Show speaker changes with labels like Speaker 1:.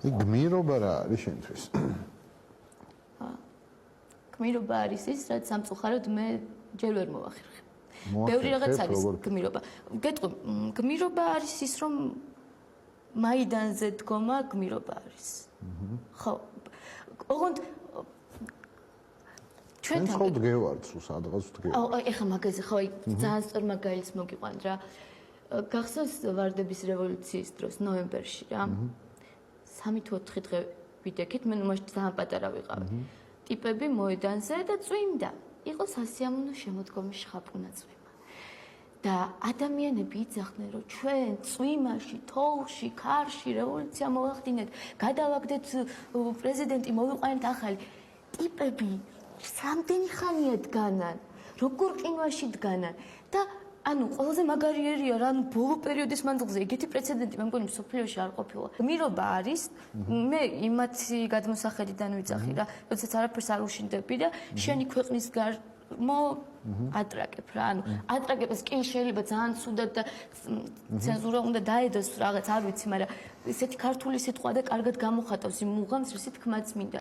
Speaker 1: გმირობა რა არის შენთვის?
Speaker 2: გმირობა არის ის, რაც სამწუხაროდ მე ჯერ ვერ მოვახერხე. ბევრი რაღაც არის გმირობა. გეტყვი, გმირობა არის ის, რომ მაიდანზე დგომა გმირობა არის. ხო. ოღონდ
Speaker 1: ჩვენ ხომ დგევართ სულ სადღაც დგევართ.
Speaker 2: ეხლა მაგაზე ხო ძალიან სწორ მაგალითს მოგიყვანთ რა. გახსოვს ვარდების რევოლუციის დროს ნოემბერში რა. 3 თუ 4 დღე ვიდექით, მე მაშინ ძალიან პატარა ვიყავი. ტიპები მოედანზე და წვიმდა. იყო სასიამოვნო შემოდგომის შხაპუნა წვიმა. და ადამიანები იძახდნენ, რომ ჩვენ წვიმაში, თოვლში, ქარში რევოლუცია მოვახდინეთ, გადავაგდეთ პრეზიდენტი, მოვიყვანეთ ახალი. ტიპები რამდენი ხანია დგანან, როგორ ყინვაში დგანან და ანუ ყველაზე მაგარიერია რა, ანუ ბოლო პერიოდის მანძილზე ეგეთი პრეცედენტი მე მგონი სოფლიოში არ ყოფილა. გმირობა არის, მე იმათი გადმოსახედიდან ვიცახი რა, როდესაც არაფერს არ უშინდები და შენი ქვეყნის გარშემო ატრაკებ რა, ანუ ატრაკებას კი შეიძლება ძალიან ცუდად და ცენზურა უნდა დაედოს რაღაც, არ ვიცი, მაგრამ ესეთი ქართული სიტყვა და კარგად გამოხატავს იმ მუღამს, რისი თქმაც მინდა.